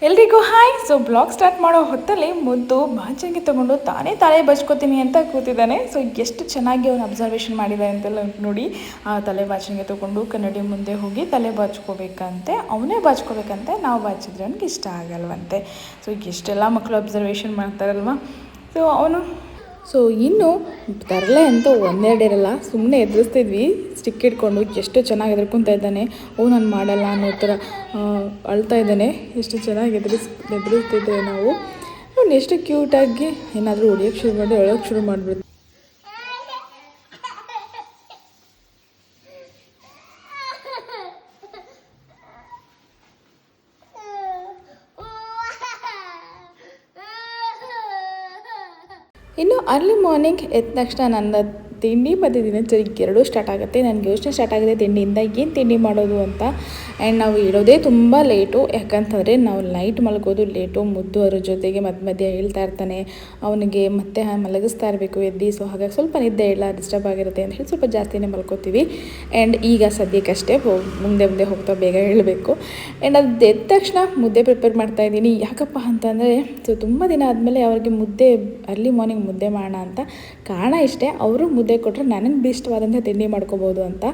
ಎಲ್ರಿಗೂ hi. So blog start ಮಾಡೋ ಹೊತ್ತಲ್ಲಿ ಮುದ್ದು ಬಾಚಂಗಿ ತೊಗೊಂಡು ತಾನೇ ತಲೆ ಬಚ್ಕೋತೀನಿ ಅಂತ ಕೂತಿದ್ದಾನೆ. ಸೊ ಎಷ್ಟು ಚೆನ್ನಾಗಿ ಅವನು ಅಬ್ಸರ್ವೇಷನ್ ಮಾಡಿದ್ದಾನೆ ಅಂತೆಲ್ಲ ನೋಡಿ. ಆ ತಲೆ ಬಾಚಂಗಿ ತೊಗೊಂಡು ಕನ್ನಡಿ ಮುಂದೆ ಹೋಗಿ ತಲೆ ಬಾಚ್ಕೋಬೇಕಂತೆ, ಅವನೇ ಬಾಚ್ಕೋಬೇಕಂತೆ. ನಾವು ಬಾಚಿದ್ರೆ ಅವ್ನಿಗೆ ಇಷ್ಟ ಆಗಲ್ವಂತೆ. ಸೊ ಎಷ್ಟೆಲ್ಲ ಮಕ್ಕಳು ಅಬ್ಸರ್ವೇಷನ್ ಮಾಡ್ತಾರಲ್ವ. ಸೊ ಅವನು ಇನ್ನು ತರಲೆ ಅಂತೂ ಒಂದೆರಡು ಇರಲ್ಲ, ಸುಮ್ಮನೆ ಎದುರಿಸ್ತಿದ್ವಿ ಸ್ಟಿಕ್ ಇಟ್ಕೊಂಡು. ಎಷ್ಟು ಚೆನ್ನಾಗಿ ಎದುರ್ಕೊತಾ ಇದ್ದಾನೆ. ನಾನು ಮಾಡಲ್ಲ ಅನ್ನೋ ಥರ ಅಳ್ತಾ ಇದ್ದಾನೆ. ಎಷ್ಟು ಚೆನ್ನಾಗಿ ಎದುರಿಸ್ತಿದ್ದೆ ನಾವು. ಅವ್ನು ಎಷ್ಟು ಕ್ಯೂಟಾಗಿ ಏನಾದರೂ ಹೊಡಿಯೋಕ್ಕೆ ಶುರು ಮಾಡಿ ಅಳೋಕ್ಕೆ ಶುರು ಮಾಡಿಬಿಡ್ತು. ಇನ್ನು ಅರ್ಲಿ ಮಾರ್ನಿಂಗ್ ಎದ್ದ ತಕ್ಷಣ ನನ್ನ ತಿಂಡಿ ಮತ್ತು ದಿನಚರಿ ಎರಡೂ ಸ್ಟಾರ್ಟ್ ಆಗುತ್ತೆ. ನನಗೆ ಯೋಚನೆ ಸ್ಟಾರ್ಟ್ ಆಗಿದೆ ತಿಂಡಿಯಿಂದ ಏನು ತಿಂಡಿ ಮಾಡೋದು ಅಂತ. ಆ್ಯಂಡ್ ನಾವು ಇರೋದೇ ತುಂಬ ಲೇಟು, ಯಾಕಂತಂದರೆ ನಾವು ನೈಟ್ ಮಲಗೋದು ಲೇಟು. ಮುದ್ದು ಅವ್ರ ಜೊತೆಗೆ ಮಧ್ಯೆ ಹೇಳ್ತಾ ಇರ್ತಾನೆ, ಅವನಿಗೆ ಮತ್ತೆ ಮಲಗಿಸ್ತಾ ಇರಬೇಕು ಎದ್ದು. ಸೊ ಹಾಗಾಗಿ ಸ್ವಲ್ಪ ನಿದ್ದೆ ಇಲ್ಲ, ಡಿಸ್ಟರ್ಬ್ ಆಗಿರುತ್ತೆ ಅಂತ ಹೇಳಿ ಸ್ವಲ್ಪ ಜಾಸ್ತಿನೇ ಮಲ್ಕೋತೀವಿ. ಆ್ಯಂಡ್ ಈಗ ಸದ್ಯಕ್ಕಷ್ಟೇ ಮುಂದೆ ಹೋಗ್ತಾ ಬೇಗ ಹೇಳಬೇಕು. ಆ್ಯಂಡ್ ಅದು ಎದ್ದ ತಕ್ಷಣ ಮುದ್ದೆ ಪ್ರಿಪೇರ್ ಮಾಡ್ತಾಯಿದ್ದೀನಿ. ಯಾಕಪ್ಪ ಅಂತಂದರೆ ತುಂಬ ದಿನ ಆದಮೇಲೆ ಅವ್ರಿಗೆ ಮುದ್ದೆ ಅರ್ಲಿ ಮಾರ್ನಿಂಗ್ ಮುದ್ದೆ ಮಾಡೋಣ ಅಂತ. ಕಾರಣ ಇಷ್ಟೇ, ಅವರು ಮುದ್ದೆ ಕೊಟ್ಟರೆ ನನಗೆ ಇಷ್ಟವಾದಂಥ ತಿಂಡಿ ಮಾಡ್ಕೋಬೋದು ಅಂತ.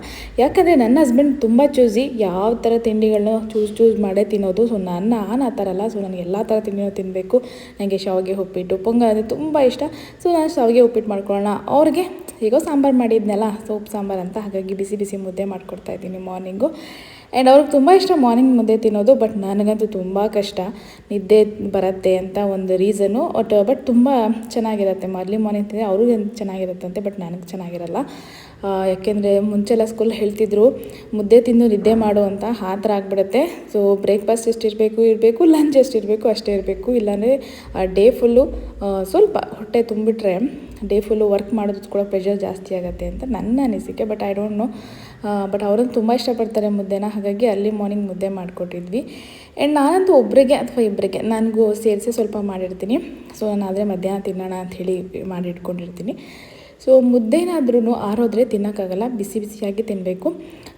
ಯಾಕಂದರೆ ನನ್ನ ಹಸ್ಬೆಂಡ್ ತುಂಬ ಚೂಸಿ, ಯಾವ ಥರ ತಿಂಡಿಗಳನ್ನ ಚೂಸ್ ಮಾಡೇ ತಿನ್ನೋದು. ಸೊ ನಾನು ಆ ಥರ ಅಲ್ಲ. ಸೊ ನನಗೆ ಎಲ್ಲ ಥರ ತಿಂಡಿನೂ ತಿನ್ನಬೇಕು. ನನಗೆ ಶಾವಿಗೆ ಉಪ್ಪಿಟ್ಟು ಪೊಂಗಲ್ ಅಂದರೆ ತುಂಬ ಇಷ್ಟ. ಸೊ ನಾನು ಶಾವಿಗೆ ಉಪ್ಪಿಟ್ಟು ಮಾಡ್ಕೊಳ್ಳೋಣ, ಅವ್ರಿಗೆ ಹೇಗೋ ಸಾಂಬಾರು ಮಾಡಿದ್ನಲ್ಲ, ಸೊಪ್ಪು ಸಾಂಬಾರು ಅಂತ. ಹಾಗಾಗಿ ಬಿಸಿ ಮುದ್ದೆ ಮಾಡ್ಕೊಡ್ತಾಯಿದ್ದೀನಿ ಮಾರ್ನಿಂಗು. ಆ್ಯಂಡ್ ಅವ್ರಿಗೆ ತುಂಬ ಇಷ್ಟ ಮಾರ್ನಿಂಗ್ ಮುದ್ದೆ ತಿನ್ನೋದು. ಬಟ್ ನನಗಂತೂ ತುಂಬ ಕಷ್ಟ, ನಿದ್ದೆ ಬರುತ್ತೆ ಅಂತ ಒಂದು ರೀಸನು. ಬಟ್ ತುಂಬ ಚೆನ್ನಾಗಿರುತ್ತೆ ಅರ್ಲಿ ಮಾರ್ನಿಂಗ್ ತಿಂದರೆ. ಅವ್ರಿಗೆ ಚೆನ್ನಾಗಿರುತ್ತಂತೆ, ಬಟ್ ನನಗೆ ಚೆನ್ನಾಗಿರಲ್ಲ. ಯಾಕೆಂದರೆ ಮುಂಚೆಲ್ಲ ಸ್ಕೂಲ್ ಹೇಳ್ತಿದ್ರು ಮುದ್ದೆ ತಿಂದು ನಿದ್ದೆ ಮಾಡು ಅಂತ. ಆ ಥರ ಆಗಿಬಿಡುತ್ತೆ. ಸೊ ಬ್ರೇಕ್ಫಾಸ್ಟ್ ಇರಬೇಕು, ಲಂಚ್ ಎಷ್ಟಿರಬೇಕು ಅಷ್ಟೇ ಇರಬೇಕು. ಇಲ್ಲಾಂದರೆ ಡೇ ಫುಲ್ಲು ಸ್ವಲ್ಪ ಹೊಟ್ಟೆ ತುಂಬಿಟ್ರೆ ಡೇ ಫುಲ್ಲು ವರ್ಕ್ ಮಾಡೋದು ಕೂಡ ಪ್ರೆಷರ್ ಜಾಸ್ತಿ ಆಗುತ್ತೆ ಅಂತ ನನ್ನ ಅನಿಸಿಕೆ. But I don't know. But ಅವರನ್ನು ತುಂಬ ಇಷ್ಟಪಡ್ತಾರೆ ಮುದ್ದೆನ. ಹಾಗಾಗಿ ಅರ್ಲಿ ಮಾರ್ನಿಂಗ್ ಮುದ್ದೆ ಮಾಡಿಕೊಟ್ಟಿದ್ವಿ. ಆ್ಯಂಡ್ ನಾನಂತೂ ಒಬ್ಬರಿಗೆ ಅಥವಾ ಇಬ್ಬರಿಗೆ ನನಗೂ ಸೇರಿಸಿ ಸ್ವಲ್ಪ ಮಾಡಿರ್ತೀನಿ. ಸೊ ನಾನಾದರೆ ಮಧ್ಯಾಹ್ನ ತಿನ್ನೋಣ ಅಂಥೇಳಿ ಮಾಡಿಟ್ಕೊಂಡಿರ್ತೀನಿ. ಸೊ ಮುದ್ದೆನಾದ್ರೂ ಆರೋದ್ರೆ ತಿನ್ನೋಕ್ಕಾಗಲ್ಲ, ಬಿಸಿಯಾಗಿ ತಿನ್ನಬೇಕು.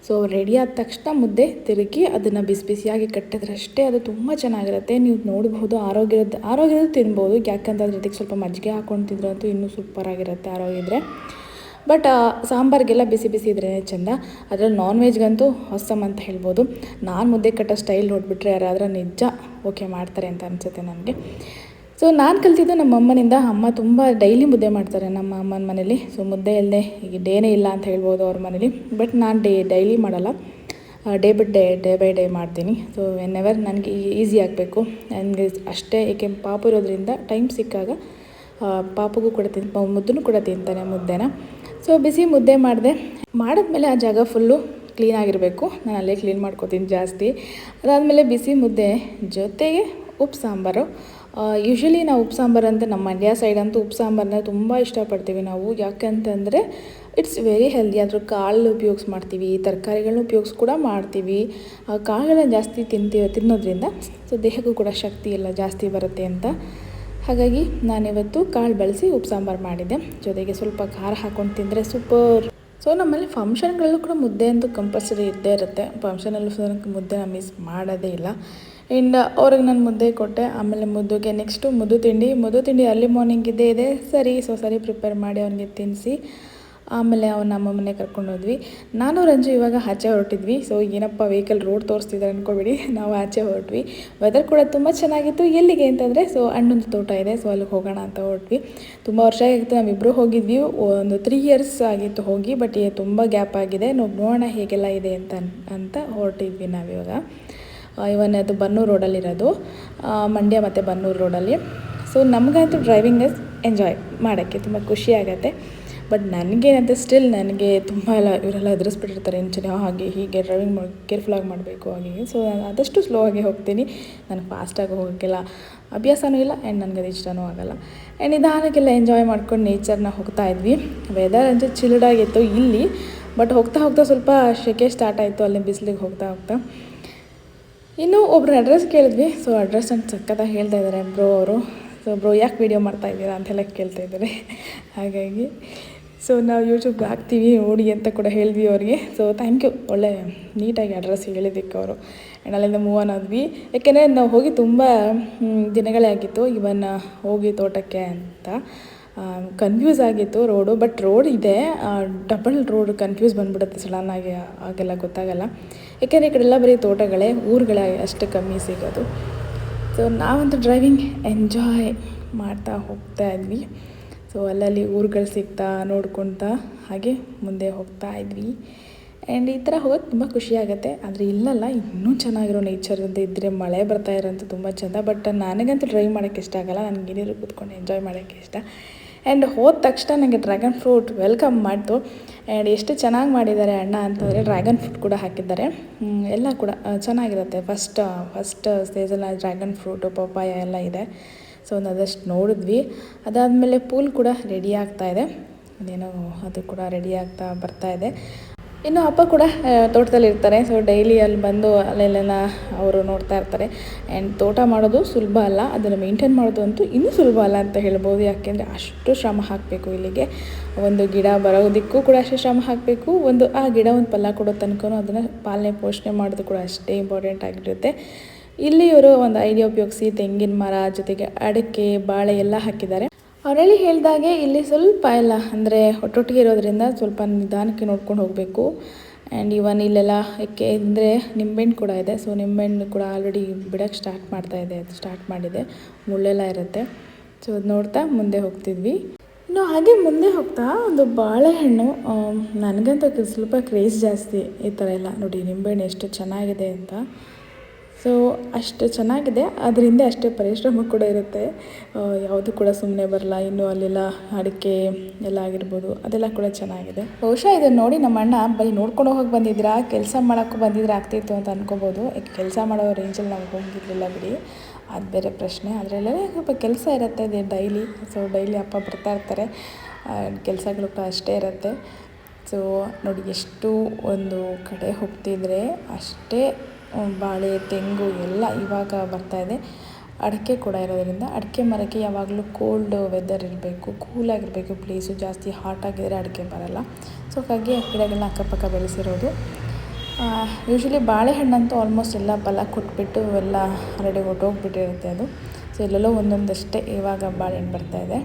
ಸೊ ರೆಡಿ ಆದ ತಕ್ಷಣ ಮುದ್ದೆ ತಿರುಗಿ ಅದನ್ನು ಬಿಸಿಯಾಗಿ ಕಟ್ಟಿದ್ರೆ ಅಷ್ಟೇ ಅದು ತುಂಬ ಚೆನ್ನಾಗಿರುತ್ತೆ. ನೀವು ನೋಡ್ಬೋದು, ಆರೋಗ್ಯದ ತಿನ್ಬೋದು. ಯಾಕಂತಂದ್ರೆ ಇದಕ್ಕೆ ಸ್ವಲ್ಪ ಮಜ್ಜಿಗೆ ಹಾಕ್ಕೊಂಡು ತಿಂದ್ರೆ ಅಂತೂ ಇನ್ನೂ ಸೂಪರಾಗಿರುತ್ತೆ ಆರೋಗ್ಯ. ಬಟ್ ಸಾಂಬಾರಿಗೆಲ್ಲ ಬಿಸಿ ಇದ್ರೇ ಚೆಂದ. ಅದರಲ್ಲಿ ನಾನ್ ವೆಜ್ಗಂತೂ ಹೊಸಮ್ ಅಂತ ಹೇಳ್ಬೋದು. ನಾನು ಮುದ್ದೆ ಕಟ್ಟೋ ಸ್ಟೈಲ್ ನೋಡಿಬಿಟ್ರೆ ಯಾರಾದರೂ ನಿಜ ಓಕೆ ಮಾಡ್ತಾರೆ ಅಂತ ಅನಿಸುತ್ತೆ ನನಗೆ. ಸೊ ನಾನು ಕಲ್ತಿದ್ದು ನಮ್ಮ ಅಮ್ಮನಿಂದ. ಅಮ್ಮ ತುಂಬ ಡೈಲಿ ಮುದ್ದೆ ಮಾಡ್ತಾರೆ ನಮ್ಮ ಅಮ್ಮನ ಮನೇಲಿ. ಸೊ ಮುದ್ದೆ ಇಲ್ಲದೆ ಈಗ ಡೇನೇ ಇಲ್ಲ ಅಂತ ಹೇಳ್ಬೋದು ಅವ್ರ ಮನೇಲಿ. ಬಟ್ ನಾನು ಡೈಲಿ ಮಾಡಲ್ಲ, ಡೇ ಬೈ ಡೇ ಮಾಡ್ತೀನಿ. ಸೊ ವೆನ್ಎವರ್ ನನಗೆ ಈಸಿ ಆಗಬೇಕು ನನಗೆ ಅಷ್ಟೇ. ಏಕೆ ಪಾಪು ಇರೋದ್ರಿಂದ ಟೈಮ್ ಸಿಕ್ಕಾಗ ಪಾಪಗೂ ಕೂಡ ಮುದ್ದೂ ಕೂಡ ತಿಂತಾನೆ ಮುದ್ದೆನ. ಸೊ ಬಿಸಿ ಮುದ್ದೆ ಮಾಡಿದ್ಮೇಲೆ ಆ ಜಾಗ ಫುಲ್ಲು ಕ್ಲೀನಾಗಿರಬೇಕು. ನಾನು ಅಲ್ಲೇ ಕ್ಲೀನ್ ಮಾಡ್ಕೋತೀನಿ ಜಾಸ್ತಿ. ಅದಾದಮೇಲೆ ಬಿಸಿ ಮುದ್ದೆ ಜೊತೆಗೆ ಉಪ್ಪು ಸಾಂಬಾರು. ಯೂಶ್ವಲಿ ನಾವು ಉಪ್ಪು ಸಾಂಬಾರು ಅಂತ ನಮ್ಮ ಮಂಡ್ಯ ಸೈಡಂತೂ ಉಪ್ಪು ಸಾಂಬಾರನ್ನ ತುಂಬ ಇಷ್ಟಪಡ್ತೀವಿ ನಾವು. ಯಾಕಂತಂದರೆ ಇಟ್ಸ್ ವೆರಿ ಹೆಲ್ದಿ. ಅದ್ರ ಕಾಳು ಮಾಡ್ತೀವಿ, ತರಕಾರಿಗಳನ್ನ ಕೂಡ ಮಾಡ್ತೀವಿ. ಕಾಳುಗಳನ್ನ ಜಾಸ್ತಿ ತಿನ್ನೋದ್ರಿಂದ ಸೊ ದೇಹಕ್ಕೂ ಕೂಡ ಶಕ್ತಿ ಎಲ್ಲ ಜಾಸ್ತಿ ಬರುತ್ತೆ ಅಂತ. ಹಾಗಾಗಿ ನಾನಿವತ್ತು ಕಾಳು ಬಳಸಿ ಉಪ್ಪು ಸಾಂಬಾರು ಮಾಡಿದ್ದೆ. ಜೊತೆಗೆ ಸ್ವಲ್ಪ ಖಾರ ಹಾಕ್ಕೊಂಡು ತಿಂದರೆ ಸೂಪರ್. ಸೊ ನಮ್ಮಲ್ಲಿ ಫಂಕ್ಷನ್ಗಳಲ್ಲೂ ಕೂಡ ಮುದ್ದೆ ಅಂತೂ ಕಂಪಲ್ಸರಿ ಇದ್ದೇ ಇರುತ್ತೆ. ಫಂಕ್ಷನಲ್ಲೂ ಮುದ್ದೆನ ಮಿಸ್ ಮಾಡೋದೇ ಇಲ್ಲ. ಆ್ಯಂಡ್ ಅವ್ರಿಗೆ ನಾನು ಮುದ್ದೆ ಕೊಟ್ಟೆ. ಆಮೇಲೆ ಮುದ್ದುಗೆ ನೆಕ್ಸ್ಟು ಮುದ್ದು ತಿಂಡಿ ಅರ್ಲಿ ಮಾರ್ನಿಂಗ್ ಇದೆ ಸರಿ. ಸೊ ಸರಿ ಪ್ರಿಪೇರ್ ಮಾಡಿ ಅವನಿಗೆ ತಿನ್ನಿಸಿ ಆಮೇಲೆ ಅವ್ನು ನಮ್ಮ ಮನೆ ಕರ್ಕೊಂಡೋದ್ವಿ. ನಾನು ರಂಜು ಇವಾಗ ಆಚೆ ಹೊರಟಿದ್ವಿ. ಸೊ ಏನಪ್ಪ ವೆಹಿಕಲ್ ರೋಡ್ ತೋರಿಸ್ತಿದ್ದಾರೆ ಅಂದ್ಕೊಬೇಡಿ, ನಾವು ಆಚೆ ಹೊರಟ್ವಿ. ವೆದರ್ ಕೂಡ ತುಂಬ ಚೆನ್ನಾಗಿತ್ತು. ಎಲ್ಲಿಗೆ ಅಂತಂದರೆ ಸೊ ಅಣ್ಣೊಂದು ತೋಟ ಇದೆ, ಸೊ ಅಲ್ಲಿಗೆ ಹೋಗೋಣ ಅಂತ ಹೊರಟ್ವಿ. ತುಂಬ ವರ್ಷ ಆಗಿತ್ತು ನಾವಿಬ್ಬರು ಹೋಗಿದ್ವಿ. ಒಂದು 3 years ಆಗಿತ್ತು ಹೋಗಿ. ಬಟ್ ತುಂಬ ಗ್ಯಾಪ್ ಆಗಿದೆ. ನೋಡೋಣ ಹೇಗೆಲ್ಲ ಇದೆ ಅಂತ ಹೊರಟಿದ್ವಿ ನಾವಿವಾಗ. ಇವನ್ ಅದು ಬನ್ನೂರು ರೋಡಲ್ಲಿರೋದು, ಮಂಡ್ಯ ಮತ್ತು ಬನ್ನೂರು ರೋಡಲ್ಲಿ. ಸೊ ನಮಗಂತೂ ಡ್ರೈವಿಂಗ್ ಎಂಜಾಯ್ ಮಾಡೋಕ್ಕೆ ತುಂಬ ಖುಷಿ ಆಗುತ್ತೆ. ಬಟ್ ನನಗೇನಂತ ನನಗೆ ತುಂಬ ಇವರೆಲ್ಲ ಎದುರಿಸ್ಬಿಟ್ಟಿರ್ತಾರೆ ಇಂಚಿನ ಹಾಗೆ ಹೀಗೆ ಡ್ರೈವಿಂಗ್ ಕೇರ್ಫುಲ್ಲಾಗಿ ಮಾಡಬೇಕು ಹಾಗೆ. ಸೊ ನಾನು ಆದಷ್ಟು ಸ್ಲೋ ಆಗಿ ಹೋಗ್ತೀನಿ. ನನಗೆ ಫಾಸ್ಟಾಗಿ ಹೋಗೋಕ್ಕೆಲ್ಲ ಅಭ್ಯಾಸನೂ ಇಲ್ಲ. ಆ್ಯಂಡ್ ನನಗೆ ಅದು ಇಷ್ಟನೂ ಆಗೋಲ್ಲ. ಆ್ಯಂಡ್ ನಿಧಾನಕ್ಕೆಲ್ಲ ಎಂಜಾಯ್ ಮಾಡ್ಕೊಂಡು ನೇಚರ್ನ ಹೋಗ್ತಾ ಇದ್ವಿ. ವೆದರ್ ಅಂತೂ ಚಿಲ್ಡಾಗಿತ್ತು ಇಲ್ಲಿ. ಬಟ್ ಹೋಗ್ತಾ ಸ್ವಲ್ಪ ಸೆಕೆ ಸ್ಟಾರ್ಟ್ ಆಯಿತು ಅಲ್ಲಿ ಬಿಸಿಲಿಗೆ ಹೋಗ್ತಾ. ಇನ್ನೂ ಒಬ್ಬರು ಅಡ್ರೆಸ್ ಕೇಳಿದ್ವಿ. ಸೊ ಅಡ್ರೆಸ್ ಅಂತ ಸಕ್ಕತ್ತಾಗಿ ಹೇಳ್ತಾ ಇದ್ದಾರೆ ಅವರು. ಸೊ ಬ್ರೋ ಯಾಕೆ ವೀಡಿಯೋ ಮಾಡ್ತಾಯಿದ್ದೀರಾ ಅಂತೆಲ್ಲ ಕೇಳ್ತಾ ಇದ್ದಾರೆ. ಹಾಗಾಗಿ ಸೊ ನಾವು ಯೂಟ್ಯೂಬ್ಗೆ ಹಾಕ್ತೀವಿ ನೋಡಿ ಅಂತ ಕೂಡ ಹೇಳಿದ್ವಿ ಅವ್ರಿಗೆ. ಸೊ ಥ್ಯಾಂಕ್ ಯು, ಒಳ್ಳೆ ನೀಟಾಗಿ ಅಡ್ರೆಸ್ ಹೇಳಿದ್ದಕ್ಕೆ ಅವರು. ಆ್ಯಂಡ್ ಅಲ್ಲಿಂದ ಮೂವ್ ಆನ್ ಆದ್ವಿ. ಯಾಕೆಂದರೆ ನಾವು ಹೋಗಿ ತುಂಬ ದಿನಗಳೇ ಆಗಿತ್ತು ಇವನ್ ಹೋಗಿ ತೋಟಕ್ಕೆ ಅಂತ. ಕನ್ಫ್ಯೂಸ್ ಆಗಿತ್ತು ರೋಡು, ಬಟ್ ರೋಡ್ ಇದೆ, ಡಬಲ್ ರೋಡ್ ಕನ್ಫ್ಯೂಸ್ ಬಂದುಬಿಡುತ್ತೆ ಸಡನ್ನಾಗಿ, ಆಗೆಲ್ಲ ಗೊತ್ತಾಗಲ್ಲ. ಯಾಕೆಂದರೆ ಈ ಕಡೆಲ್ಲ ಬರೀ ತೋಟಗಳೇ, ಊರುಗಳೇ ಅಷ್ಟು ಕಮ್ಮಿ ಸಿಗೋದು. ಸೊ ನಾವಂತೂ ಡ್ರೈವಿಂಗ್ ಎಂಜಾಯ್ ಮಾಡ್ತಾ ಹೋಗ್ತಾ ಇದ್ವಿ. ಸೊ ಅಲ್ಲಲ್ಲಿ ಊರುಗಳು ಸಿಗ್ತಾ ನೋಡ್ಕೊತಾ ಹಾಗೆ ಮುಂದೆ ಹೋಗ್ತಾ ಇದ್ವಿ. ಆ್ಯಂಡ್ ಈ ಥರ ಹೋಗೋಕ್ಕೆ ತುಂಬ ಖುಷಿಯಾಗುತ್ತೆ. ಆದರೆ ಇಲ್ಲಲ್ಲ, ಇನ್ನೂ ಚೆನ್ನಾಗಿರೋ ನೇಚರ್ ಅಂತ ಇದ್ದರೆ ಮಳೆ ಬರ್ತಾ ಇರೋಂಥ ತುಂಬ ಚೆಂದ. ಬಟ್ ನನಗಂತೂ ಡ್ರೈವ್ ಮಾಡೋಕ್ಕೆ ಇಷ್ಟ ಆಗೋಲ್ಲ, ನನಗೆ ಏನಿದ್ರು ಕೂತ್ಕೊಂಡು ಎಂಜಾಯ್ ಮಾಡೋಕ್ಕೆ ಇಷ್ಟ. ಆ್ಯಂಡ್ ಹೋದ ತಕ್ಷಣ ನನಗೆ ಡ್ರ್ಯಾಗನ್ ಫ್ರೂಟ್ ವೆಲ್ಕಮ್ ಮಾಡ್ತು. ಆ್ಯಂಡ್ ಎಷ್ಟು ಚೆನ್ನಾಗಿ ಮಾಡಿದ್ದಾರೆ ಅಣ್ಣ ಅಂತಂದರೆ, ಡ್ರ್ಯಾಗನ್ ಫ್ರೂಟ್ ಕೂಡ ಹಾಕಿದ್ದಾರೆ. ಎಲ್ಲ ಕೂಡ ಚೆನ್ನಾಗಿರುತ್ತೆ. ಫಸ್ಟ್ ಸ್ಟೇಜಲ್ಲಿ ಡ್ರ್ಯಾಗನ್ ಫ್ರೂಟು, ಪಪ್ಪಾಯ ಎಲ್ಲ ಇದೆ. ಸೊ ಅದಷ್ಟು ನೋಡಿದ್ವಿ. ಅದಾದಮೇಲೆ ಪೂಲ್ ಕೂಡ ರೆಡಿ ಆಗ್ತಾಯಿದೆ, ಅದೇನೋ ಅದು ಕೂಡ ರೆಡಿ ಆಗ್ತಾ ಬರ್ತಾಯಿದೆ. ಇನ್ನು ಅಪ್ಪ ಕೂಡ ತೋಟದಲ್ಲಿ ಇರ್ತಾರೆ. ಸೊ ಡೈಲಿ ಅಲ್ಲಿ ಬಂದು ಅಲ್ಲೆಲ್ಲ ಅವರು ನೋಡ್ತಾ ಇರ್ತಾರೆ. ಆ್ಯಂಡ್ ತೋಟ ಮಾಡೋದು ಸುಲಭ ಅಲ್ಲ, ಅದನ್ನು ಮೇಂಟೈನ್ ಮಾಡೋದು ಅಂತೂ ಇನ್ನೂ ಸುಲಭ ಅಲ್ಲ ಅಂತ ಹೇಳ್ಬೋದು. ಯಾಕೆಂದರೆ ಅಷ್ಟು ಶ್ರಮ ಹಾಕಬೇಕು ಇಲ್ಲಿಗೆ. ಒಂದು ಗಿಡ ಬರೋದಕ್ಕೂ ಕೂಡ ಅಷ್ಟೇ ಶ್ರಮ ಹಾಕಬೇಕು, ಆ ಗಿಡ ಒಂದು ಫಲ ಕೊಡೋ ತನಕ ಅದನ್ನು ಪಾಲನೆ ಪೋಷಣೆ ಮಾಡೋದು ಕೂಡ ಅಷ್ಟೇ ಇಂಪಾರ್ಟೆಂಟ್ ಆಗಿರುತ್ತೆ. ಇಲ್ಲಿ ಇವರು ಒಂದು ಐಡಿಯಾ ಉಪಯೋಗಿಸಿ ತೆಂಗಿನ ಮರ ಜೊತೆಗೆ ಅಡಿಕೆ, ಬಾಳೆ ಎಲ್ಲ ಹಾಕಿದ್ದಾರೆ. ಅವರಲ್ಲಿ ಹೇಳಿದಾಗೆ ಇಲ್ಲಿ ಸ್ವಲ್ಪ ಎಲ್ಲ ಅಂದರೆ ಒಟ್ಟೊಟ್ಟಿಗೆ ಇರೋದ್ರಿಂದ ಸ್ವಲ್ಪ ನಿಧಾನಕ್ಕೆ ನೋಡ್ಕೊಂಡು ಹೋಗಬೇಕು. ಆ್ಯಂಡ್ ಇವನ್ ಇಲ್ಲೆಲ್ಲ ಏಕೆ ಅಂದರೆ ನಿಂಬೆಹಣ್ಣು ಕೂಡ ಇದೆ. ಸೊ ನಿಂಬೆಹಣ್ಣು ಕೂಡ ಆಲ್ರೆಡಿ ಬಿಡೋಕ್ಕೆ ಸ್ಟಾರ್ಟ್ ಮಾಡಿದೆ, ಮುಳ್ಳೆಲ್ಲ ಇರುತ್ತೆ. ಸೊ ಅದು ನೋಡ್ತಾ ಮುಂದೆ ಹೋಗ್ತಿದ್ವಿ. ಇನ್ನು ಹಾಗೆ ಮುಂದೆ ಹೋಗ್ತಾ ಒಂದು ಬಾಳೆಹಣ್ಣು, ನನಗಂತೂ ಸ್ವಲ್ಪ ಕ್ರೇಜ್ ಜಾಸ್ತಿ ಈ ಥರ ಎಲ್ಲ. ನೋಡಿ ನಿಂಬೆಹಣ್ಣು ಎಷ್ಟು ಚೆನ್ನಾಗಿದೆ ಅಂತ. ಸೊ ಅಷ್ಟು ಚೆನ್ನಾಗಿದೆ, ಅದರಿಂದ ಅಷ್ಟೇ ಪರಿಶ್ರಮ ಕೂಡ ಇರುತ್ತೆ. ಯಾವುದು ಕೂಡ ಸುಮ್ಮನೆ ಬರಲ್ಲ. ಇನ್ನು ಅಲ್ಲೆಲ್ಲ ಅಡಿಕೆ ಎಲ್ಲ ಆಗಿರ್ಬೋದು, ಅದೆಲ್ಲ ಕೂಡ ಚೆನ್ನಾಗಿದೆ. ಬಹುಶಃ ಇದನ್ನು ನೋಡಿ ನಮ್ಮ ಅಣ್ಣ ಬರೀ ನೋಡ್ಕೊಂಡು ಹೋಗಿ ಬಂದಿದ್ರಾ, ಕೆಲಸ ಮಾಡೋಕ್ಕೂ ಬಂದಿದ್ರೆ ಆಗ್ತಿತ್ತು ಅಂತ ಅನ್ಕೋಬೋದು. ಕೆಲಸ ಮಾಡೋ ರೇಂಜಲ್ಲಿ ನಾವು ಹೋಗಿರಲಿಲ್ಲ ಬಿಡಿ, ಅದು ಬೇರೆ ಪ್ರಶ್ನೆ. ಅದರಲ್ಲೇ ಸ್ವಲ್ಪ ಕೆಲಸ ಇರುತ್ತೆ ಅದೇ ಡೈಲಿ. ಸೊ ಡೈಲಿ ಅಪ್ಪ ಬರ್ತಾ ಇರ್ತಾರೆ, ಕೆಲಸಗಳು ಕೂಡ ಅಷ್ಟೇ ಇರುತ್ತೆ. ಸೊ ನೋಡಿ ಎಷ್ಟು ಒಂದು ಕಡೆ ಹೋಗ್ತಿದ್ರೆ ಅಷ್ಟೇ ಬಾಳೆ, ತೆಂಗು ಎಲ್ಲ ಇವಾಗ ಬರ್ತಾಯಿದೆ. ಅಡಿಕೆ ಕೂಡ ಇರೋದರಿಂದ ಅಡಿಕೆ ಮರಕ್ಕೆ ಯಾವಾಗಲೂ ಕೋಲ್ಡ್ ವೆದರ್ ಇರಬೇಕು, ಕೂಲಾಗಿರಬೇಕು ಪ್ಲೇಸು. ಜಾಸ್ತಿ ಹಾಟಾಗಿದ್ದರೆ ಅಡಿಕೆ ಬರಲ್ಲ. ಸೊ ಹಾಗಾಗಿ ಆ ಗಿಡಗಳನ್ನ ಅಕ್ಕಪಕ್ಕ ಬೆಳೆಸಿರೋದು. ಯೂಶ್ವಲಿ ಬಾಳೆಹಣ್ಣಂತೂ ಆಲ್ಮೋಸ್ಟ್ ಎಲ್ಲ ಫಲ ಕೊಟ್ಬಿಟ್ಟು ಎಲ್ಲ ಹರಡಿ ಹೊಟ್ಟೋಗ್ಬಿಟ್ಟಿರುತ್ತೆ ಅದು. ಸೊ ಎಲ್ಲೆಲ್ಲೋ ಒಂದೊಂದಷ್ಟೇ ಇವಾಗ ಬಾಳೆಹಣ್ಣು ಬರ್ತಾಯಿದೆ.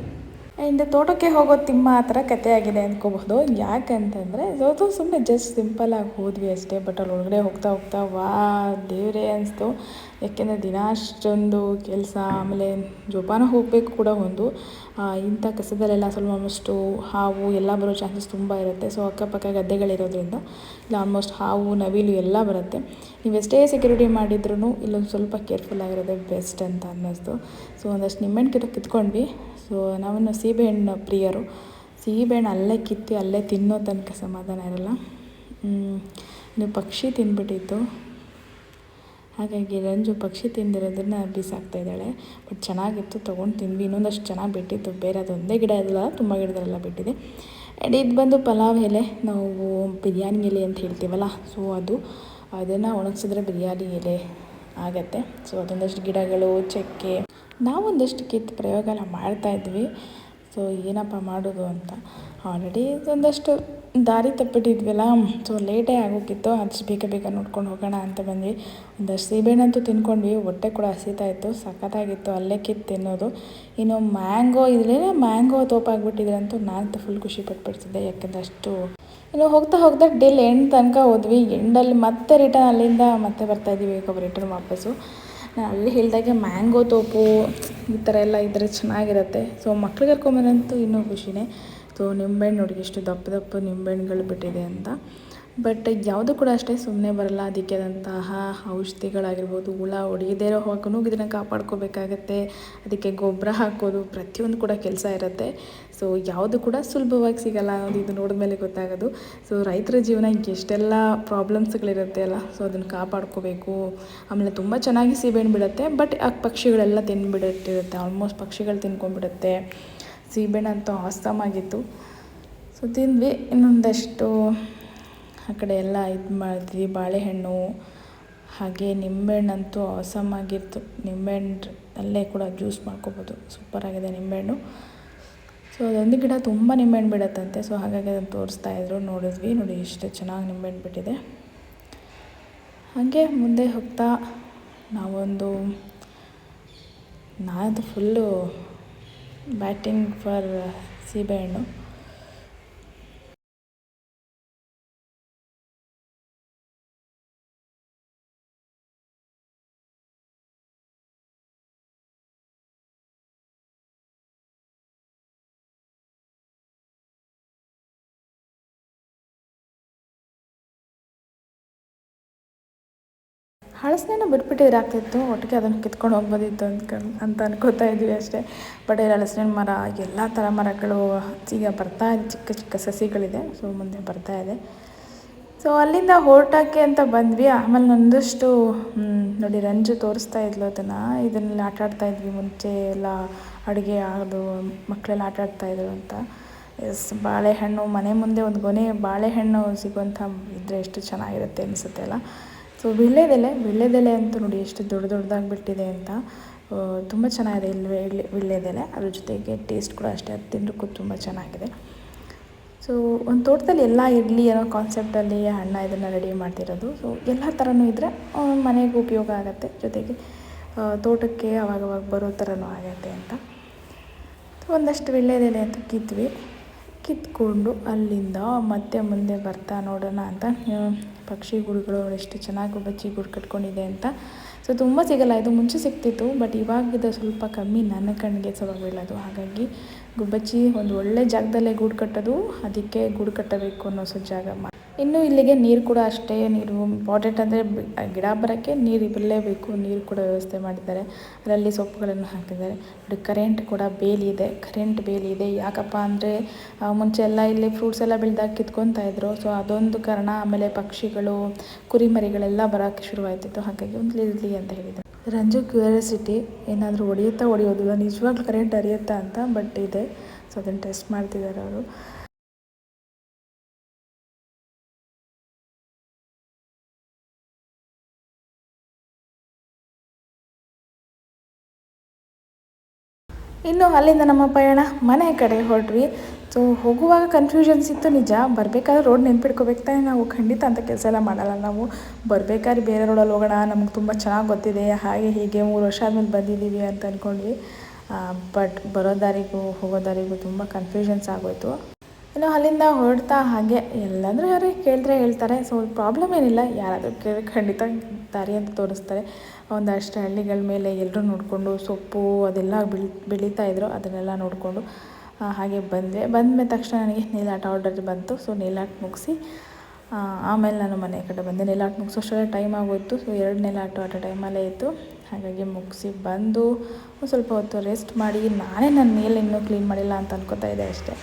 ಆ್ಯಂಡ್ ತೋಟಕ್ಕೆ ಹೋಗೋ ತಿಮ್ಮ ಆ ಥರ ಕಥೆಯಾಗಿದೆ ಅಂದ್ಕೋಬಹುದು. ಯಾಕಂತಂದರೆ ಅದು ಸುಮ್ಮನೆ ಜಸ್ಟ್ ಸಿಂಪಲ್ಲಾಗಿ ಹೋದ್ವಿ ಅಷ್ಟೇ. ಬಟ್ ಅಲ್ಲಿ ಒಳಗಡೆ ಹೋಗ್ತಾ ವಾ ದೇವರೇ ಅನಿಸ್ತು. ಯಾಕೆಂದರೆ ದಿನ ಅಷ್ಟೊಂದು ಕೆಲಸ, ಆಮೇಲೆ ಜೋಪಾನ ಹೋಗಬೇಕು ಕೂಡ ಒಂದು. ಇಂಥ ಕಸದಲ್ಲೆಲ್ಲ ಆಲ್ಮೋಸ್ಟು ಹಾವು ಎಲ್ಲ ಬರೋ ಚಾನ್ಸಸ್ ತುಂಬ ಇರುತ್ತೆ. ಸೊ ಅಕ್ಕಪಕ್ಕ ಗದ್ದೆಗಳಿರೋದ್ರಿಂದ ಇಲ್ಲಿ ಆಲ್ಮೋಸ್ಟ್ ಹಾವು, ನವಿಲು ಎಲ್ಲ ಬರುತ್ತೆ. ನೀವು ಎಷ್ಟೇ ಸೆಕ್ಯೂರಿಟಿ ಮಾಡಿದ್ರೂ ಇಲ್ಲೊಂದು ಸ್ವಲ್ಪ ಕೇರ್ಫುಲ್ ಆಗಿರೋದೇ ಬೆಸ್ಟ್ ಅಂತ ಅನ್ನಿಸ್ತು. ಸೊ ಒಂದಷ್ಟು ನಿಂಬೆಹಣ್ಣು ಕಿತ್ಕೊಂಡ್ವಿ. ಸೊ ನಾವನ್ನು ಸೀಬೆಹಣ್ಣು ಪ್ರಿಯರು. ಸೀಬೆಹಣ್ಣು ಅಲ್ಲೇ ಕಿತ್ತಿ ಅಲ್ಲೇ ತಿನ್ನೋ ತನಕ ಸಮಾಧಾನ ಇರೋಲ್ಲ. ಇನ್ನು ಪಕ್ಷಿ ತಿಂದ್ಬಿಟ್ಟಿತ್ತು, ಹಾಗಾಗಿ ರಂಜು ಪಕ್ಷಿ ತಿಂದಿರೋದನ್ನು ಬಿಸಾಕ್ತಾಯಿದ್ದಾಳೆ. ಬಟ್ ಚೆನ್ನಾಗಿತ್ತು, ತೊಗೊಂಡು ತಿಂದ್ವಿ. ಇನ್ನೊಂದಷ್ಟು ಚೆನ್ನಾಗಿ ಬಿಟ್ಟಿತ್ತು. ಬೇರೆ ಅದೊಂದೇ ಗಿಡ ಇಲ್ಲ, ತುಂಬ ಗಿಡದಲ್ಲೆಲ್ಲ ಬಿಟ್ಟಿದೆ. ಆ್ಯಂಡ್ ಇದು ಬಂದು ಪಲಾವ್ ಎಲೆ, ನಾವು ಬಿರಿಯಾನಿ ಎಲೆ ಅಂತ ಹೇಳ್ತೀವಲ್ಲ, ಸೊ ಅದನ್ನು ಒಣಗಿಸಿದ್ರೆ ಬಿರಿಯಾನಿ ಎಲೆ ಆಗತ್ತೆ. ಸೊ ಅದೊಂದಷ್ಟು ಗಿಡಗಳು, ಚಕ್ಕೆ, ನಾವೊಂದಷ್ಟು ಕಿತ್ತು ಪ್ರಯೋಗ ಎಲ್ಲ ಮಾಡ್ತಾಯಿದ್ವಿ. ಸೊ ಏನಪ್ಪ ಮಾಡೋದು ಅಂತ ಆಲ್ರೆಡಿ ಒಂದಷ್ಟು ದಾರಿ ತಪ್ಪಿಟ್ಟಿದ್ವಲ್ಲ. ಸೊ ಲೇಟೇ ಆಗೋಗಿತ್ತು, ಅಷ್ಟು ಬೇಗ ನೋಡ್ಕೊಂಡು ಹೋಗೋಣ ಅಂತ ಬಂದ್ವಿ. ಒಂದಷ್ಟು ಸೀಬೆಹಣ್ಣಂತೂ ತಿನ್ಕೊಂಡ್ವಿ, ಹೊಟ್ಟೆ ಕೂಡ ಹಸಿತಾಯಿತ್ತು, ಸಖತ್ತಾಗಿತ್ತು ಅಲ್ಲೇ ಕಿತ್ತು ತಿನ್ನೋದು. ಇನ್ನು ಮ್ಯಾಂಗೋ ತೋಪಾಗ್ಬಿಟ್ಟಿದ್ರಂತೂ ನಾನಂತೂ ಫುಲ್ ಖುಷಿ ಪಟ್ಬಿಡ್ತಿದ್ದೆ. ಯಾಕೆಂದರೆ ಅಷ್ಟು. ಇನ್ನು ಹೋಗ್ತಾ ಡಿಲ್ ಎಂಡ್ ತನಕ ಹೋದ್ವಿ. ಎಂಡಲ್ಲಿ ಮತ್ತೆ ರಿಟರ್ನ್ ಅಲ್ಲಿಂದ ಮತ್ತೆ ಬರ್ತಾಯಿದ್ದೀವಿ ಈಗ ರಿಟರ್ನ್ ವಾಪಸ್ಸು. ನಾನು ಅಲ್ಲಿ ಹೇಳಿದಾಗೆ ಮ್ಯಾಂಗೋ ತೋಪು ಈ ಥರ ಎಲ್ಲ ಇದ್ದರೆ ಚೆನ್ನಾಗಿರುತ್ತೆ. ಸೊ ಮಕ್ಳಿಗೆ ಕರ್ಕೊಂಬಂದಂತೂ ಇನ್ನೂ ಖುಷಿನೇ. ಸೊ ನಿಂಬೆಹಣ್ಣು ನೋಡಿ ಎಷ್ಟು ದಪ್ಪ ನಿಂಬೆಹಣ್ಣುಗಳು ಬಿಟ್ಟಿದೆ ಅಂತ. ಬಟ್ ಯಾವುದು ಕೂಡ ಅಷ್ಟೇ ಸುಮ್ಮನೆ ಬರಲ್ಲ. ಅದಕ್ಕೆ ಆದಂತಹ ಔಷಧಿಗಳಾಗಿರ್ಬೋದು, ಹುಳ ಹೊಡಿಯದೇ ಇರೋ ಹಾಗೂ ಇದನ್ನು ಕಾಪಾಡ್ಕೋಬೇಕಾಗತ್ತೆ. ಅದಕ್ಕೆ ಗೊಬ್ಬರ ಹಾಕೋದು, ಪ್ರತಿಯೊಂದು ಕೂಡ ಕೆಲಸ ಇರುತ್ತೆ. ಸೊ ಯಾವುದು ಕೂಡ ಸುಲಭವಾಗಿ ಸಿಗೋಲ್ಲ ಅನ್ನೋದು ಇದು ನೋಡಿದ ಮೇಲೆ ಗೊತ್ತಾಗೋದು. ಸೊ ರೈತರ ಜೀವನ ಎಷ್ಟೆಲ್ಲ ಪ್ರಾಬ್ಲಮ್ಸ್ಗಳಿರುತ್ತೆ ಅಲ್ಲ, ಸೊ ಅದನ್ನು ಕಾಪಾಡ್ಕೋಬೇಕು. ಆಮೇಲೆ ತುಂಬ ಚೆನ್ನಾಗಿ ಸೀಬೆಹಣ್ಣು ಬಿಡುತ್ತೆ, ಬಟ್ ಆ ಪಕ್ಷಿಗಳೆಲ್ಲ ತಿಂದುಬಿಟ್ಟಿರುತ್ತೆ. ಆಲ್ಮೋಸ್ಟ್ ಪಕ್ಷಿಗಳು ತಿನ್ಕೊಂಡ್ಬಿಡುತ್ತೆ. ಸೀಬೆಹಣ್ಣು ಅಂತೂ ಆಸಮಾಗಿತ್ತು. ಸೊ ತಿಂದ್ವಿ. ಇನ್ನೊಂದಷ್ಟು ಆ ಕಡೆ ಎಲ್ಲ ಇದು ಮಾಡಿದ್ವಿ. ಬಾಳೆಹಣ್ಣು ಹಾಗೆ ನಿಂಬೆಹಣ್ಣಂತೂ ಆಸಮಾಗಿತ್ತು. ನಿಂಬೆಹಣ್ಣಲ್ಲೇ ಕೂಡ ಜ್ಯೂಸ್ ಮಾಡ್ಕೋಬೋದು, ಸೂಪರಾಗಿದೆ ನಿಂಬೆಹಣ್ಣು. ಸೊ ಅದೊಂದು ಗಿಡ ತುಂಬ ನಿಂಬೆಹಣ್ಣು ಬಿಡುತ್ತಂತೆ. ಸೊ ಹಾಗಾಗಿ ಅದನ್ನು ತೋರಿಸ್ತಾಯಿದ್ರು, ನೋಡಿದ್ವಿ. ನೋಡಿ ಎಷ್ಟು ಚೆನ್ನಾಗಿ ನಿಂಬೆಹಣ್ಣು ಬಿಟ್ಟಿದೆ. ಹಾಗೆ ಮುಂದೆ ಹೋಗ್ತಾ ನಾನಂತೂ ಫುಲ್ಲು ಬ್ಯಾಟಿಂಗ್ ಫಾರ್ ಸೀಬೆಹಣ್ಣು. ಹಲಸಿನಣ್ಣು ಬಿಟ್ಬಿಟ್ಟಿದ್ರೆ ಆಗ್ತಿತ್ತು, ಒಟ್ಟಿಗೆ ಅದನ್ನು ಕಿತ್ಕೊಂಡು ಹೋಗ್ಬೋದಿತ್ತು ಅಂತ ಅನ್ಕೋತಾ ಇದ್ವಿ ಅಷ್ಟೇ. ಬಟ್ ಇಲ್ಲಿ ಹಲಸಿನಣ್ಣು ಮರ, ಎಲ್ಲ ಥರ ಮರಗಳು ಈಗ ಬರ್ತಾ ಇದೆ, ಚಿಕ್ಕ ಚಿಕ್ಕ ಸಸಿಗಳಿದೆ. ಸೊ ಮುಂದೆ ಬರ್ತಾ ಇದೆ. ಸೊ ಅಲ್ಲಿಂದ ಹೊರಟಕ್ಕೆ ಅಂತ ಬಂದ್ವಿ. ಆಮೇಲೆ ಒಂದಷ್ಟು ನೋಡಿ ರಂಜು ತೋರಿಸ್ತಾ ಇದ್ಲು ಇದನ್ನೆಲ್ಲ ಆಟ ಇದ್ವಿ ಮುಂಚೆ ಎಲ್ಲ, ಅಡುಗೆ ಅದು ಮಕ್ಕಳೆಲ್ಲ ಆಟಾಡ್ತಾಯಿದ್ರು ಅಂತ. ಬಾಳೆಹಣ್ಣು ಮನೆ ಮುಂದೆ ಒಂದು ಗೊನೆ ಬಾಳೆಹಣ್ಣು ಸಿಗುವಂಥ ಇದ್ದರೆ ಎಷ್ಟು ಚೆನ್ನಾಗಿರುತ್ತೆ ಅನಿಸುತ್ತೆ ಅಲ್ಲ. ಸೊ ವೀಳ್ಯದೆಲೆ ಅಂತೂ ನೋಡಿ ಎಷ್ಟು ದೊಡ್ಡದಾಗಿ ಬಿಟ್ಟಿದೆ ಅಂತ. ತುಂಬ ಚೆನ್ನಾಗಿದೆ ಇಲ್ಲಿ ವೀಳ್ಯದೆಲೆ. ಅದ್ರ ಜೊತೆಗೆ ಟೇಸ್ಟ್ ಕೂಡ ಅಷ್ಟೇ, ಅದು ತಿನ್ನೋಕ್ಕೂ ತುಂಬ ಚೆನ್ನಾಗಿದೆ. ಸೊ ಒಂದು ತೋಟದಲ್ಲಿ ಎಲ್ಲ ಇರಲಿ ಅನ್ನೋ ಕಾನ್ಸೆಪ್ಟಲ್ಲಿ ಅಣ್ಣ ಇದನ್ನು ರೆಡಿ ಮಾಡ್ತಿರೋದು. ಸೊ ಎಲ್ಲ ಥರನೂ ಇದ್ದರೆ ಮನೆಗೆ ಉಪಯೋಗ ಆಗುತ್ತೆ, ಜೊತೆಗೆ ತೋಟಕ್ಕೆ ಅವಾಗವಾಗ ಬರೋ ಥರನೂ ಆಗುತ್ತೆ ಅಂತ. ಒಂದಷ್ಟು ವೀಳ್ಯದೆಲೆ ಅಂತ ಕಿತ್ಕೊಂಡು ಅಲ್ಲಿಂದ ಮತ್ತೆ ಮುಂದೆ ಬರ್ತಾ ನೋಡೋಣ ಅಂತ. ಪಕ್ಷಿ ಗೂಡುಗಳು ಎಷ್ಟು ಚೆನ್ನಾಗಿ ಗುಬ್ಬಚ್ಚಿ ಗೂಡು ಕಟ್ಕೊಂಡಿದೆ ಅಂತ. ಸೊ ತುಂಬ ಸಿಗಲ್ಲ, ಇದು ಮುಂಚೆ ಸಿಗ್ತಿತ್ತು, ಬಟ್ ಇವಾಗಿದ್ದು ಸ್ವಲ್ಪ ಕಮ್ಮಿ ನನ್ನ ಕಣ್ಣಿಗೆ ಸ್ವಲ್ಪ ಬೀಳೋದು. ಹಾಗಾಗಿ ಗುಬ್ಬಚ್ಚಿ ಒಂದು ಒಳ್ಳೆ ಜಾಗದಲ್ಲೇ ಗೂಡು ಕಟ್ಟೋದು, ಅದಕ್ಕೆ ಗೂಡು ಕಟ್ಟಬೇಕು ಅನ್ನೋ ಜಾಗ. ಇನ್ನು ಇಲ್ಲಿಗೆ ನೀರು ಕೂಡ ಅಷ್ಟೇ, ನೀರು ಇಂಪಾರ್ಟೆಂಟ್. ಅಂದರೆ ಗಿಡ ಬರೋಕ್ಕೆ ನೀರು ಇರಲೇಬೇಕು, ನೀರು ಕೂಡ ವ್ಯವಸ್ಥೆ ಮಾಡಿದ್ದಾರೆ. ಅದರಲ್ಲಿ ಸೊಪ್ಪುಗಳನ್ನು ಹಾಕಿದ್ದಾರೆ. ಕರೆಂಟ್ ಬೇಲಿ ಇದೆ. ಯಾಕಪ್ಪ ಅಂದರೆ ಮುಂಚೆ ಎಲ್ಲ ಇಲ್ಲಿ ಫ್ರೂಟ್ಸ್ ಎಲ್ಲ ಬೆಳೆದಾಗ ಕಿತ್ಕೊತಾ ಇದ್ರು. ಸೊ ಅದೊಂದು ಕಾರಣ. ಆಮೇಲೆ ಪಕ್ಷಿಗಳು, ಕುರಿಮರಿಗಳೆಲ್ಲ ಬರೋಕ್ಕೆ ಶುರುವಾಯ್ತಿತ್ತು. ಹಾಗಾಗಿ ಒಂದು ಇರಲಿ ಅಂತ ಹೇಳಿದರು. ರಂಜು ಕ್ಯೂರಿಯಾಸಿಟಿ, ಏನಾದರೂ ಹೊಡೆಯೋದಿಲ್ಲ, ನಿಜವಾಗ್ಲೂ ಕರೆಂಟ್ ಹರಿಯುತ್ತಾ ಅಂತ. ಬಟ್ ಇದೆ, ಸೊ ಅದನ್ನು ಟೆಸ್ಟ್ ಮಾಡ್ತಿದ್ದಾರೆ ಅವರು. ಇನ್ನು ಅಲ್ಲಿಂದ ನಮ್ಮ ಪಯಣ ಮನೆ ಕಡೆ ಹೊರಟ್ವಿ. ಸೊ ಹೋಗುವಾಗ ಕನ್ಫ್ಯೂಷನ್ಸ್ ಇತ್ತು ನಿಜ. ಬರಬೇಕಾದ್ರೆ ರೋಡ್ ನೆನ್ಪಿಟ್ಕೋಬೇಕು ತಾನೆ, ನಾವು ಖಂಡಿತ ಅಂತ ಕೆಲಸ ಎಲ್ಲ ಮಾಡಲ್ಲ. ನಾವು ಬರಬೇಕಾದ್ರೆ ಬೇರೆ ರೋಡಲ್ಲಿ ಹೋಗೋಣ, ನಮ್ಗೆ ತುಂಬ ಚೆನ್ನಾಗಿ ಗೊತ್ತಿದೆ, ಹಾಗೆ ಹೀಗೆ 3 ವರ್ಷ ಆದಮೇಲೆ ಬಂದಿದ್ದೀವಿ ಅಂತ ಅಂದ್ಕೊಂಡ್ವಿ. ಬಟ್ ಬರೋ ದಾರಿಗೂ ಹೋಗೋ ದಾರಿಗೂ ತುಂಬ ಕನ್ಫ್ಯೂಷನ್ಸ್ ಆಗೋಯಿತು. ಇನ್ನು ಅಲ್ಲಿಂದ ಹೊರಡ್ತಾ ಹಾಗೆ ಎಲ್ಲಂದರೂ ಯಾರಿಗೆ ಕೇಳಿದ್ರೆ ಹೇಳ್ತಾರೆ. ಸೊ ಪ್ರಾಬ್ಲಮ್ ಏನಿಲ್ಲ, ಯಾರಾದರೂ ಕೇಳಿ ಖಂಡಿತ ದಾರಿ ಅಂತ ತೋರಿಸ್ತಾರೆ. ಒಂದಷ್ಟು ಹಳ್ಳಿಗಳ ಮೇಲೆ ಎಲ್ಲರೂ ನೋಡಿಕೊಂಡು ಸೊಪ್ಪು ಅದೆಲ್ಲ ಬೆಳೀತಾಯಿದ್ರು, ಅದನ್ನೆಲ್ಲ ನೋಡಿಕೊಂಡು ಹಾಗೆ ಬಂದ ತಕ್ಷಣ ನನಗೆ ನೇಲ್ ಆರ್ಟ್ ಆರ್ಡರ್ ಬಂತು. ಸೊ ನೇಲ್ ಆರ್ಟ್ ಮುಗಿಸಿ ಆಮೇಲೆ ನಾನು ಮನೆ ಕಡೆ ಬಂದೆ. ನೇಲ್ ಆರ್ಟ್ ಮುಗಿಸೋಷ್ಟೆಲ್ಲ ಟೈಮ್ ಆಗೋಯಿತು. ಸೊ 2 ನೇಲ್ ಆರ್ಟು ಅಟ್ ಟೈಮಲ್ಲೇ ಇತ್ತು. ಹಾಗಾಗಿ ಮುಗಿಸಿ ಬಂದು ಸ್ವಲ್ಪ ಹೊತ್ತು ರೆಸ್ಟ್ ಮಾಡಿ, ನಾನೇ ನನ್ನ ನೇಲ್ ಇನ್ನೂ ಕ್ಲೀನ್ ಮಾಡಿಲ್ಲ ಅಂತ ಅನ್ಕೋತಾ ಇದ್ದೆ ಅಷ್ಟೇ.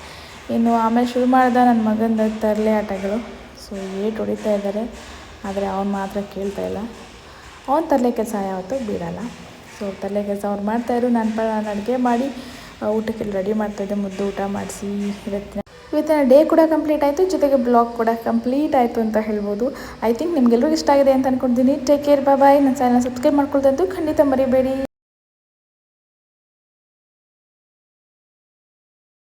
ಇನ್ನು ಆಮೇಲೆ ಶುರು ಮಾಡ್ದೆ ನನ್ನ ಮಗಂದು ತರಲೆ ಆಟಗಳು. ಸೊ ಹೊಡಿತಾ ಇದ್ದಾರೆ, ಆದರೆ ಅವ್ನು ಮಾತ್ರ ಕೇಳ್ತಾ ಇಲ್ಲ. ಅವ್ನು ತರಲೆ ಕೆಲಸ ಯಾವತ್ತೂ ಬಿಡಲ್ಲ. ಸೊ ತರಲೆ ಕೆಲಸ ಅವ್ರು ಮಾಡ್ತಾಯಿದ್ರು, ನಾನು ಅಡುಗೆ ಮಾಡಿ ಊಟಕ್ಕೆಲ್ಲ ರೆಡಿ ಮಾಡ್ತಾಯಿದ್ದೆ. ಮುದ್ದು ಊಟ ಮಾಡಿಸಿ ಇವತ್ತಿನ ಡೇ ಕೂಡ ಕಂಪ್ಲೀಟ್ ಆಯಿತು, ಜೊತೆಗೆ ಬ್ಲಾಗ್ ಕೂಡ ಕಂಪ್ಲೀಟ್ ಆಯಿತು ಅಂತ ಹೇಳ್ಬೋದು. ಐ ಥಿಂಕ್ ನಿಮ್ಗೆಲ್ರಿಗೂ ಇಷ್ಟ ಆಗಿದೆ ಅಂತ ಅಂದ್ಕೊಳ್ತೀನಿ. ಟೇಕ್ ಕೇರ್, ಬಾಯ್. ನನ್ನ ಚಾನಲ್ ಸಬ್ಸ್ಕ್ರೈಬ್ ಮಾಡ್ಕೊಳ್ತಂತೂ ಖಂಡಿತ ಮರಿಬೇಡಿ.